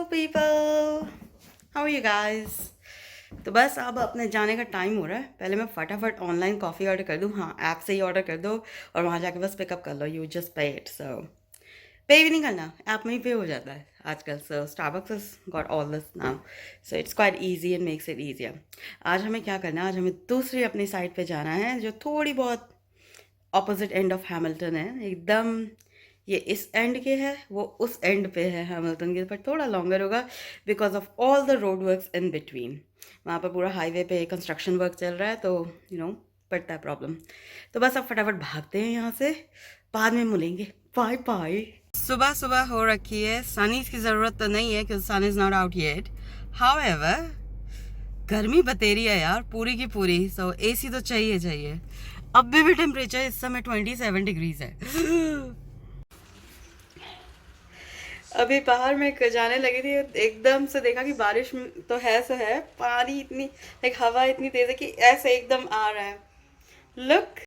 people, how are you guys? तो बस अब अपने जाने का टाइम हो रहा है। पहले मैं फटाफट ऑनलाइन कॉफ़ी ऑर्डर कर दूँ। हाँ, ऐप से ही ऑर्डर कर दो और वहाँ जाके बस पिकअप कर लो। You just pay it. So pay भी नहीं करना, ऐप में ही पे हो जाता है आजकल। So Starbucks has got all this now, so it's quite easy and makes it easier. आज हमें क्या करना है, आज हमें दूसरी अपनी साइड पे जाना है जो थोड़ी बहुत ऑपोजिट एंड ऑफ हैमिल्टन है एकदम। ये इस एंड के है, वो उस एंड पे है हैमिल्टन के, पर थोड़ा लॉन्गर होगा because of all the road works in between. वहाँ पर पूरा हाईवे पे कंस्ट्रक्शन वर्क चल रहा है, तो पड़ता है प्रॉब्लम। तो बस अब फटाफट भागते हैं यहाँ से, बाद में मिलेंगे। Bye bye. सुबह सुबह हो रखी है, सनीज की ज़रूरत तो नहीं है क्योंकि sun is not out yet. However गर्मी बतेरी है यार पूरी की पूरी। सो एसी तो चाहिए चाहिए। अभी भी टेम्परेचर इस समय 27 डिग्रीज है। अभी बाहर में जाने लगी थी, एकदम से देखा कि बारिश तो है सो है, पानी इतनी लाइक हवा इतनी तेज है कि ऐसे एकदम आ रहा है। लुक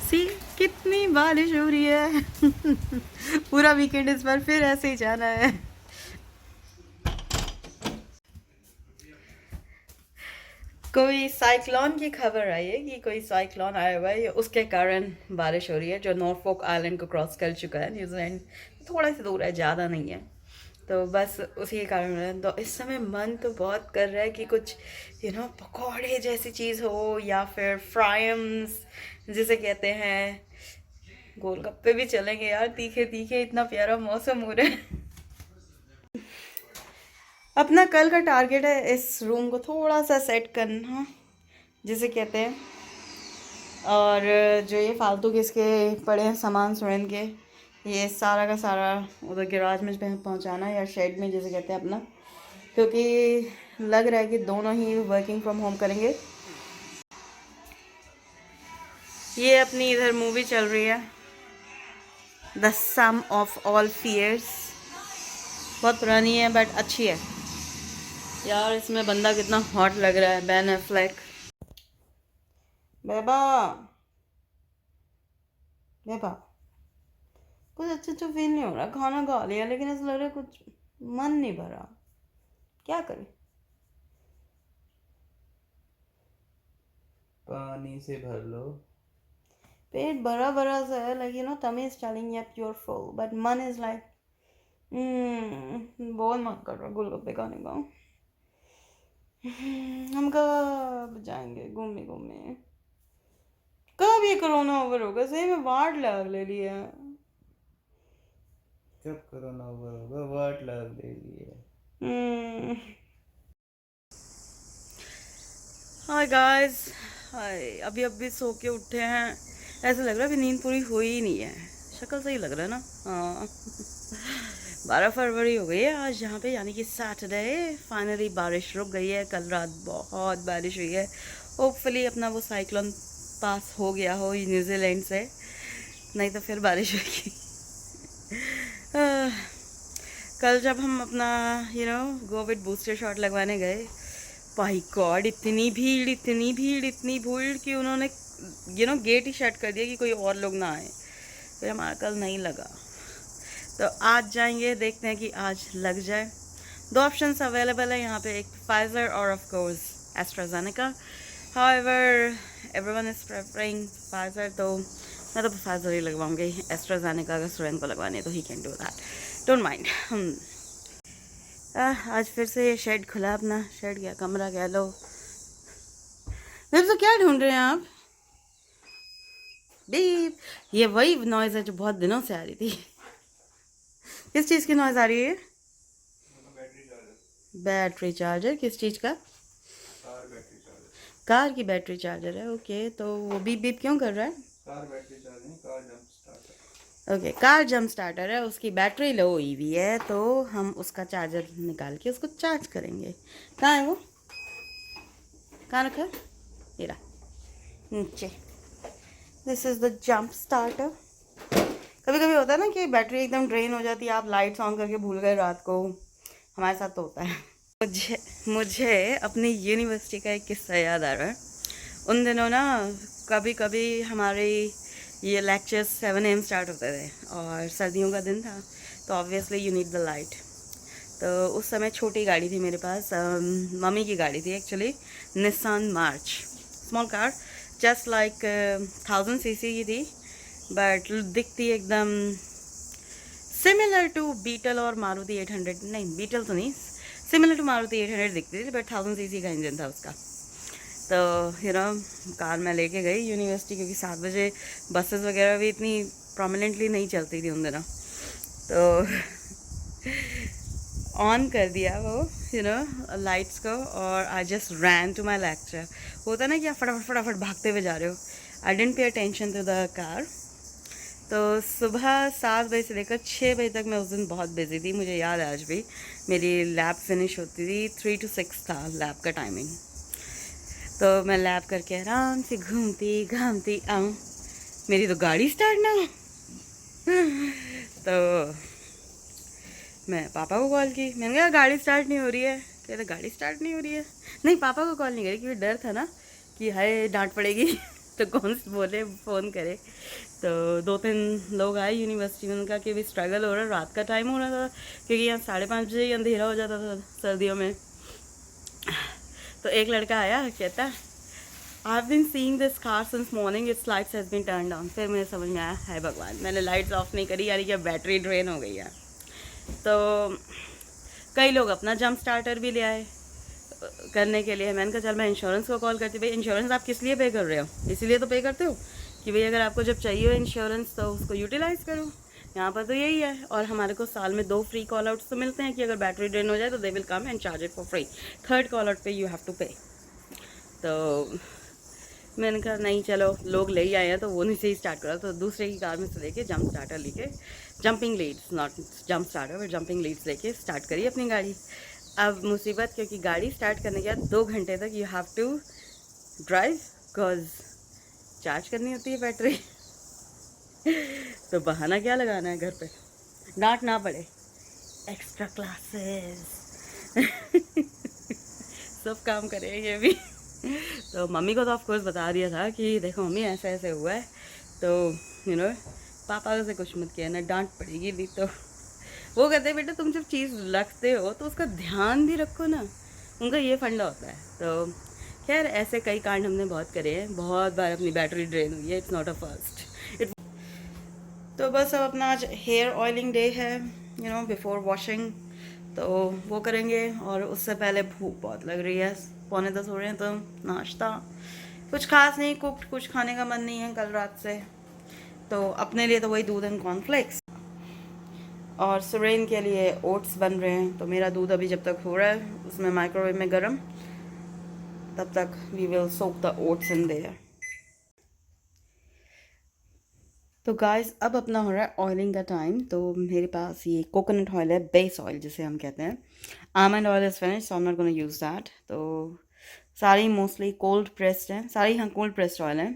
सी कितनी बारिश हो रही है। पूरा वीकेंड इस बार फिर ऐसे ही जाना है। कोई साइक्लोन की खबर आई है कि कोई साइक्लोन आया हुआ है, उसके कारण बारिश हो रही है, जो नॉर्फोक आइलैंड को क्रॉस कर चुका है। न्यूजीलैंड थोड़ा सा दूर है, ज़्यादा नहीं है, तो बस उसी के कारण है। तो इस समय मन तो बहुत कर रहा है कि कुछ पकौड़े जैसी चीज़ हो, या फिर फ्राइम्स जिसे कहते हैं। गोलगप्पे भी चलेंगे यार, तीखे तीखे, इतना प्यारा मौसम हो रहा है। अपना कल का टारगेट है इस रूम को थोड़ा सा सेट करना, जिसे कहते हैं। और जो ये फालतू के इसके पड़े हैं सामान सुरन के, ये सारा का सारा उधर गैराज में पहुंचाना, या शेड में जिसे कहते हैं अपना, क्योंकि लग रहा है कि दोनों ही वर्किंग फ्रॉम होम करेंगे। ये अपनी इधर मूवी चल रही है, the sum of all fears. बहुत पुरानी है बट अच्छी है यार। इसमें बंदा कितना हॉट लग रहा है, बेन एफ्लेक। बेबा बेबा कुछ अच्छा अच्छा फील नहीं हो रहा। खाना खा लिया लेकिन ऐसा लग रहा है कुछ मन नहीं भरा, क्या करें। पानी से भर लो। पेट भरा भरा सा है, like tummy is telling yep you're full, but मन is like बहुत मन कर रहा गोलगप्पे खाने का। हम कब जाएंगे घूमने घूमने, कब ये कोरोना ओवर होगा। सही में वार्ड लग ले लिया। कब कोरोना ओवर होगा, वाट लग ले लिए। हाय गाइस, हाय। अभी अभी सो के उठे हैं, ऐसा लग रहा है अभी नींद पूरी हुई ही नहीं है। शक्ल सही लग रहा है ना। हाँ। 12 फरवरी हो गई है आज यहाँ पे, यानी कि सैटरडे। फाइनली बारिश रुक गई है, कल रात बहुत बारिश हुई है। होपफुली अपना वो साइक्लोन पास हो गया हो न्यूजीलैंड से, नहीं तो फिर बारिश होगी। कल जब हम अपना कोविड बूस्टर शॉट लगवाने गए, भाई गॉड इतनी भीड़ इतनी भीड़ इतनी भीड़ कि उन्होंने गेट ही शट कर दिया कि कोई और लोग ना आए। फिर हमारा कल नहीं लगा, तो आज जाएंगे, देखते हैं कि आज लग जाए। 2 ऑप्शंस अवेलेबल है यहाँ पे, एक फाइजर और of course AstraZeneca. However everyone is preferring Pfizer, तो मैं तो फाइजर ही लगवाऊंगी। एस्ट्राजेनेका अगर स्टूडेंट को लगवानी है तो he can do that, don't mind. आज फिर से ये शेड खुला, अपना शेड क्या कमरा कह लो। तो क्या ढूंढ रहे हैं आप बीप? ये वही नॉइज़ है जो बहुत दिनों से आ रही थी। किस चीज़ की नॉइज़ आ रही है? Battery charger. किस चीज़ का? कार की बैटरी चार्जर है। ओके, तो वो बीप बीप क्यों कर रहा है? Car battery charging, car jump starter. Okay, car jump starter है, उसकी बैटरी लो हुई हुई है, तो हम उसका चार्जर निकाल के उसको चार्ज करेंगे। कहाँ है वो? कहाँ रखा है? ये रहा नीचे। This is the jump starter. कभी कभी होता है ना कि बैटरी एकदम ड्रेन हो जाती है, आप लाइट्स ऑन करके भूल गए रात को। हमारे साथ तो होता है। मुझे मुझे अपनी यूनिवर्सिटी का एक किस्सा याद आ रहा है। उन दिनों ना कभी कभी हमारी ये लेक्चर्स 7 AM स्टार्ट होते थे और सर्दियों का दिन था, तो obviously you need the light. तो उस समय छोटी गाड़ी थी मेरे पास, मम्मी की गाड़ी थी actually, Nissan March, small car, just like 1000 cc की थी, बट दिखती एकदम सिमिलर टू बीटल और मारुति 800, नहीं बीटल तो नहीं, सिमिलर टू मारुति 800 दिखती थी, बट 1000 cc का इंजन था उसका। तो कार मैं लेके गई यूनिवर्सिटी, क्योंकि 7 बजे बसेस वगैरह भी इतनी प्रोमिनेंटली नहीं चलती थी उन दिनों। तो ऑन कर दिया वो लाइट्स को, और I just ran to my lecture. होता ना कि आप फटाफट फटाफट भागते हुए जा रहे हो। I didn't pay attention to the car. तो सुबह 7 बजे से लेकर 6 बजे तक मैं उस दिन बहुत बिजी थी, मुझे याद है आज भी। मेरी लैब फिनिश होती थी, 3 to 6 था लैब का टाइमिंग। तो मैं लैब करके आराम से घूमती घामती आऊँ, मेरी तो गाड़ी स्टार्ट ना हो। तो मैं पापा को कॉल की, मैंने कहा गाड़ी स्टार्ट नहीं हो रही है। कहते गाड़ी स्टार्ट नहीं हो रही है। नहीं, पापा को कॉल नहीं करी, क्योंकि डर था ना कि हाय डांट पड़ेगी तो कौन बोले फ़ोन करे। तो 2-3 लोग आए यूनिवर्सिटी में, उनका कि भी स्ट्रगल हो रहा है, रात का टाइम हो रहा था, क्योंकि यहाँ 5:30 बजे ही अंधेरा हो जाता था सर्दियों में। तो एक लड़का आया, कहता I been seeing this car since morning, its lights has been turn down. फिर मुझे समझ में आया, हाय भगवान, मैंने लाइट्स ऑफ नहीं करी, यानी कि बैटरी ड्रेन हो गई है। तो कई लोग अपना जंप स्टार्टर भी ले आए करने के लिए। मैंने कहा चल मैं इंश्योरेंस को कॉल करती, भाई इंश्योरेंस आप किस लिए पे कर रहे हो? इसीलिए तो पे करते हो कि भाई अगर आपको जब चाहिए हो इंश्योरेंस तो उसको यूटिलाइज़ करो। यहाँ पर तो यही है। और हमारे को साल में 2 फ्री कॉल आउट्स तो मिलते हैं कि अगर बैटरी ड्रेन हो जाए तो they will come and charge it for free. 3rd call out पे यू हैव टू पे। तो मैंने कहा नहीं, चलो लोग ले ही आए हैं तो वो नहीं से ही स्टार्ट करा। तो दूसरे की कार में से लेके जंप स्टार्टर लेके, jumping leads, not jump starter but jumping leads लेके स्टार्ट करी अपनी गाड़ी। अब मुसीबत, क्योंकि गाड़ी स्टार्ट करने के बाद 2 घंटे तक you have to drive, because charge करनी होती है बैटरी। तो बहाना क्या लगाना है घर पे, डांट ना पड़े, एक्स्ट्रा क्लासेस सब काम करे ये भी। तो मम्मी को तो ऑफ कोर्स बता दिया था कि देखो मम्मी ऐसे ऐसे हुआ है, तो पापा से कुछ मत कहना, डांट पड़ेगी नहीं। तो वो कहते हैं बेटा तुम जब चीज़ रखते हो तो उसका ध्यान भी रखो ना, उनका ये फंडा होता है। तो खैर ऐसे कई कांड हमने बहुत करे हैं, बहुत बार अपनी बैटरी ड्रेन हुई है, इट्स नॉट अ फर्स्ट। तो बस अब अपना आज हेयर ऑयलिंग डे है, बिफोर वॉशिंग, तो वो करेंगे। और उससे पहले भूख बहुत लग रही है, 9:45 हो रहे हैं, तो नाश्ता कुछ खास नहीं, कुक्ड कुछ खाने का मन नहीं है कल रात से। तो अपने लिए तो वही दूध एंड कॉर्नफ्लेक्स, और सुरेन के लिए ओट्स बन रहे हैं। तो मेरा दूध अभी जब तक हो रहा है उसमें माइक्रोवेव में गर्म, तब तक we will soak the oats in there. तो गाइस अब अपना हो रहा है ऑयलिंग का टाइम। तो मेरे पास ये कोकोनट ऑयल है, बेस ऑयल जिसे हम कहते हैं। Almond oil is finish, so I am not gonna use that. तो सारी मोस्टली कोल्ड प्रेस्ड हैं, सारी हाँ कोल्ड प्रेस्ड ऑयल हैं।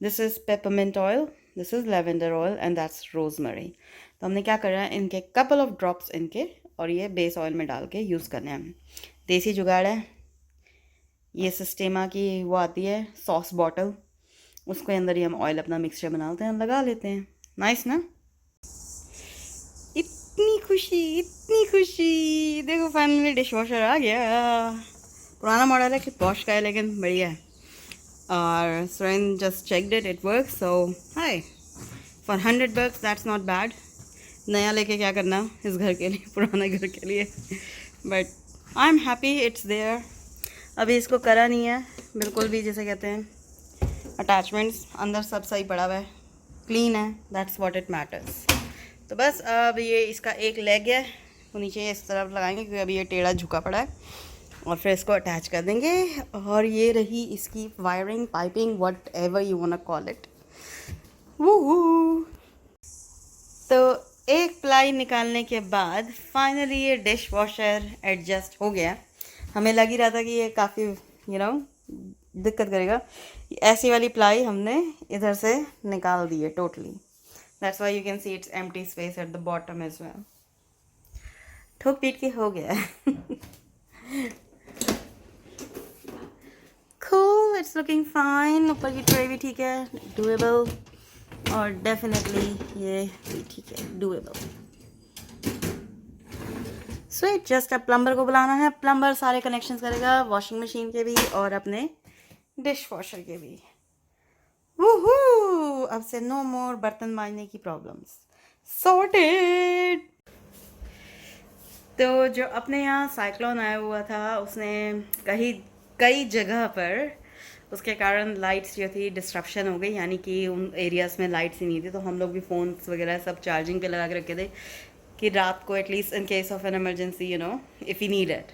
This is peppermint oil, this is lavender oil and that's rosemary. तो हमने क्या करना है, इनके कपल ऑफ ड्रॉप्स इनके और ये बेस ऑयल में डाल के यूज़ करने हैं। देसी जुगाड़ है, ये सिस्टेमा की वो आती है सॉस बॉटल, उसके अंदर ही हम ऑयल अपना मिक्सचर बनाते हैं, लगा लेते हैं। नाइस ना? इतनी खुशी, देखो फाइनली डिश वॉशर आ गया। पुराना मॉडल है कि बॉश का है, लेकिन बढ़िया है। और Suren just checked it, it work, so hi for $100 that's not bad. नया लेके क्या करना इस घर के लिए, पुराने घर के लिए, but I am happy it's there. अभी इसको करा नहीं है बिल्कुल भी, जैसे कहते हैं अटैचमेंट्स अंदर सब सही पड़ा हुआ है, क्लीन है, दैट्स व्हाट इट मैटर्स। तो बस अब ये इसका एक लेग है वो नीचे इस तरफ लगाएंगे, क्योंकि अभी ये टेढ़ा झुका पड़ा है, और फिर इसको अटैच कर देंगे। और ये रही इसकी wiring, piping, whatever you want to call it. वो तो एक प्लाई निकालने के बाद फाइनली ये डिश वॉशर एडजस्ट हो गया। हमें लग ही रहा था कि ये काफ़ी दिक्कत करेगा। ऐसी वाली प्लाई हमने इधर से निकाल दी है totally, that's why you can see it's empty space at the bottom as well. ठोक पीट के हो गया cool, it's looking fine। ऊपर की ट्रे भी ठीक है, डुएबल। और डेफिनेटली ये भी ठीक है, डूएबल। स्वीट, जस्ट अब प्लम्बर को बुलाना है, प्लम्बर सारे कनेक्शंस करेगा, वॉशिंग मशीन के भी और अपने डिश वॉशर के भी। वूहू, अब से नो मोर बर्तन मांजने की प्रॉब्लम्स, सॉर्टेड। तो जो अपने यहाँ साइक्लोन आया हुआ था उसने कहीं कई जगह पर उसके कारण लाइट्स जो थी डिस्ट्रप्शन हो गई, यानी कि उन एरियाज़ में लाइट्स ही नहीं थी, तो हम लोग भी फ़ोन्स वगैरह सब चार्जिंग पे लगा के रखे थे कि रात को at least in case of an emergency you know if you need it.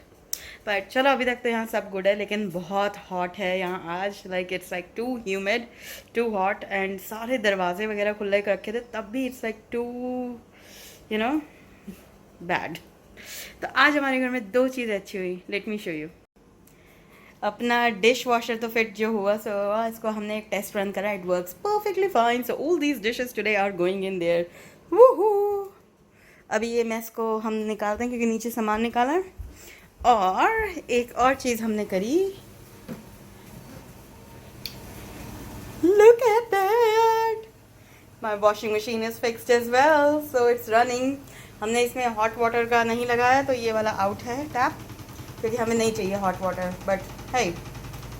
But चलो अभी तक तो यहाँ सब गुड है, लेकिन बहुत हॉट है यहाँ आज, like it's like too humid, too hot, and सारे दरवाजे वगैरह खुले कर रखे थे तब भी it's like too you know bad. तो आज हमारे घर में दो चीज़ें अच्छी हुई, लेट मी शो यू। अपना डिश वॉशर तो फिट जो हुआ सो हुआ, इसको हमने एक टेस्ट रन करा, it works perfectly fine, so all these dishes today are going in there. Woohoo, अभी ये मैस को हम निकालते हैं क्योंकि नीचे सामान निकाला है। और एक और चीज़ हमने करी, look at that, my washing machine is fixed as well, so it's running. हमने इसमें हॉट वाटर का नहीं लगाया, तो ये वाला आउट है टैप, क्योंकि हमें नहीं चाहिए हॉट वाटर, बट है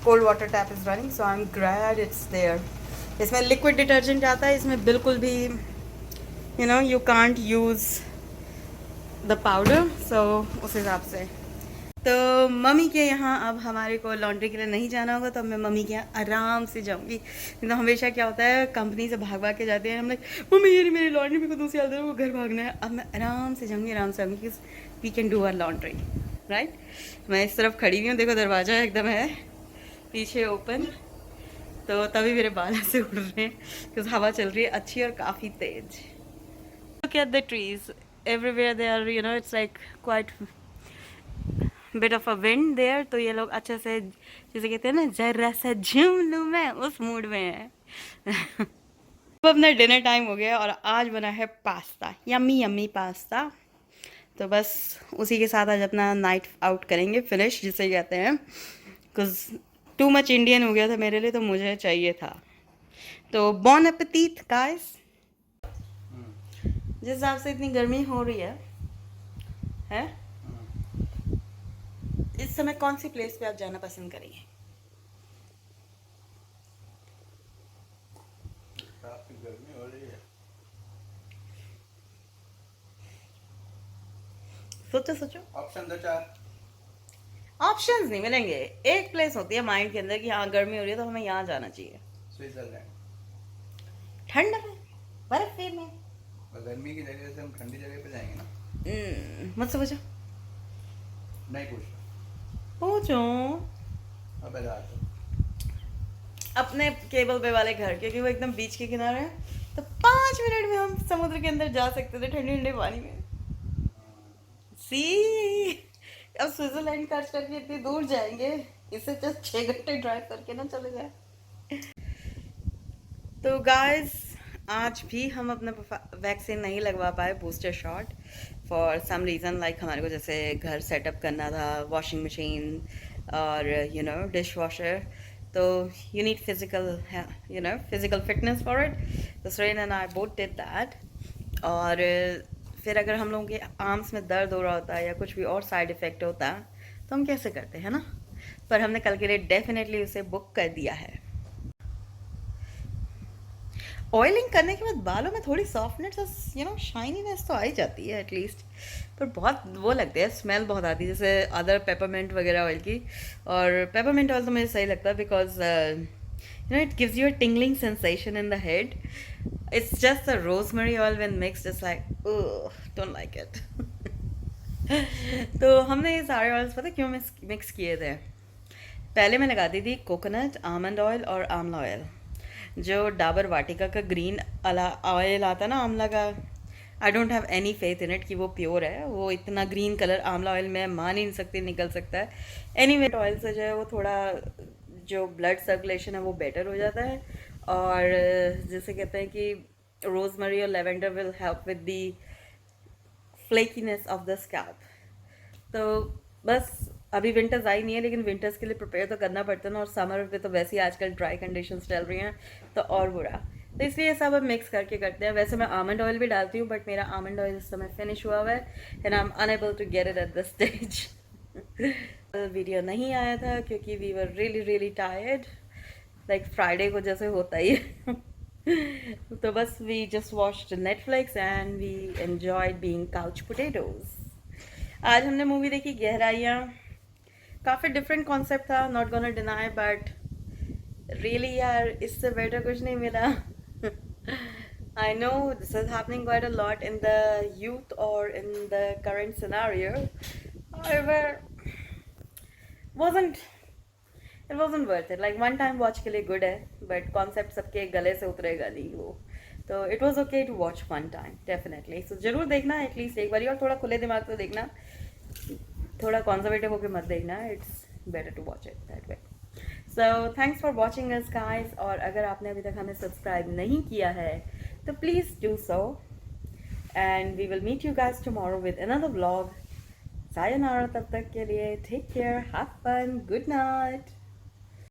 cold water tap is running, so I am glad it's there. इसमें लिक्विड डिटर्जेंट आता है, इसमें बिल्कुल भी you know you can't use the powder, so उस हिसाब से। तो मम्मी के यहाँ अब हमारे को लॉन्ड्री के लिए नहीं जाना होगा, तो अब मैं मम्मी के यहाँ आराम से जाऊँगी। तो हमेशा क्या होता है, कंपनी से भाग भाग के जाते हैं हम लोग, मम्मी ये मेरी लॉन्ड्री मेरे को दूसरी आदत है, वो घर भागना है। अब मैं आराम से जाऊँगी, आराम से आऊँगी, we can do our laundry right. मैं इस तरफ खड़ी हुई हूँ, देखो दरवाज़ा एकदम है पीछे ओपन, तो तभी मेरे बाल ऐसे उड़ रहे हैं क्योंकि हवा चल रही है अच्छी और काफ़ी तेज। Look at the trees everywhere, they are you know it's like quite bit of a wind there, तो ये लोग अच्छे से जैसे कहते हैं ना जरा सा झूम लूँ मैं, उस मूड में है। अब अपना डिनर टाइम हो गया और आज बना है पास्ता, यम्मी यम्मी पास्ता। तो बस उसी के साथ आज अपना नाइट आउट करेंगे, फिनिश जिसे कहते हैं, बिकॉज टू मच इंडियन हो गया था मेरे लिए, तो मुझे चाहिए था। तो बॉन एपेटीट गाइस। जिस हिसाब से इतनी गर्मी हो रही है इस समय कौन सी प्लेस पे आप जाना पसंद करेंगे? काफी गर्मी हो रही है। सोचो सोचो, ऑप्शन दो चार। ऑप्शंस नहीं मिलेंगे, एक प्लेस होती है माइंड के अंदर कि हाँ गर्मी हो रही है तो हमें यहाँ जाना चाहिए। स्विट्जरलैंड। ठंड में, बर्फ में। और गर्मी की जगह से हम ठंडी जगह पे जाएंगे ना। मुझसे पूछो। नहीं पूछ। पूछो अब बता दो। अपने केबल पे वाले घर, क्योंकि वो एकदम बीच के किनारे है, तो 5 मिनट में हम समुद्र के अंदर जा सकते थे ठंडे ठंडे पानी में। सी, अब स्विट्जरलैंड खर्च करके इतनी दूर जाएंगे, इससे 6 घंटे ड्राइव करके ना चले जाए। तो गाइस आज भी हम अपना वैक्सीन नहीं लगवा पाए, booster shot, for some reason, like हमारे को जैसे घर सेटअप करना था, वॉशिंग मशीन और यू नो डिश वॉशर, तो you need physical fitness for it. तो Suren and I both did that. और फिर अगर हम लोगों के आर्म्स में दर्द हो रहा होता है या कुछ भी और साइड इफ़ेक्ट होता है तो हम कैसे करते हैं ना, पर हमने कल के लिए डेफिनेटली उसे बुक कर दिया है। ऑयलिंग करने के बाद बालों में थोड़ी सॉफ्टनेस और शाइनीनेस तो आ ही जाती है एटलीस्ट, पर बहुत वो लगते हैं, स्मेल बहुत आती है जैसे अदर पेपरमेंट वगैरह ऑयल की। और पेपरमेंट ऑयल तो मुझे सही लगता है because it gives you a tingling sensation in the head. It's just the rosemary oil when mixed, it's like ugh, don't like it. तो हमने ये सारे ऑयल्स पता क्यों मिक्स किए थे? पहले मैं लगाती थी कोकोनट, आमंड ऑयल और आंवला ऑयल, जो डाबर वाटिका का ग्रीन ऑयल आता है ना आंवला का। I don't have any faith in it कि वो प्योर है, वो इतना ग्रीन कलर आंवला ऑयल में मान ही नहीं सकती निकल सकता है। एनीवे ऑयल से जो है वो थोड़ा जो ब्लड सर्कुलेशन है वो बेटर हो जाता है, और जैसे कहते हैं कि रोजमेरी और lavender will help with the flakiness of the scalp. तो बस अभी विंटर्स आई नहीं है, लेकिन विंटर्स के लिए प्रिपेयर तो करना पड़ता है ना, और समर पे तो वैसे ही आजकल ड्राई कंडीशंस चल रही हैं तो और बुरा। तो इसलिए सब अब मिक्स करके करते हैं। वैसे मैं आमंड ऑयल भी डालती हूँ, बट मेरा आमंड ऑयल इस समय फिनिश हुआ हुआ है and I am unable to get it at this stage. Video नहीं आया था क्योंकि we were really really tired, like Friday को जैसे होता ही है। तो बस we just watched Netflix and we enjoyed being couch potatoes. आज हमने मूवी देखी गहराइयाँ। काफ़ी डिफरेंट कॉन्सेप्ट था, not gonna deny, but really यार इससे बेटर कुछ नहीं मिला। I know this is happening quite a lot in the youth और in the current scenario, however wasn't it wasn't worth it, like one time watch के लिए good है, but concept सबके गले से उतरेगा नहीं वो। तो it was okay to watch one time definitely, so जरूर देखना एटलीस्ट एक बारी, और थोड़ा खुले दिमाग से देखना, थोड़ा कंजर्वेटिव होकर मत देखना, it's better to watch it that way. So thanks for watching us guys, और अगर आपने अभी तक हमें सब्सक्राइब नहीं किया है तो please do so, and we will meet you guys tomorrow with another vlog. सायोनारा, तब तक के लिए take care, have fun, good night.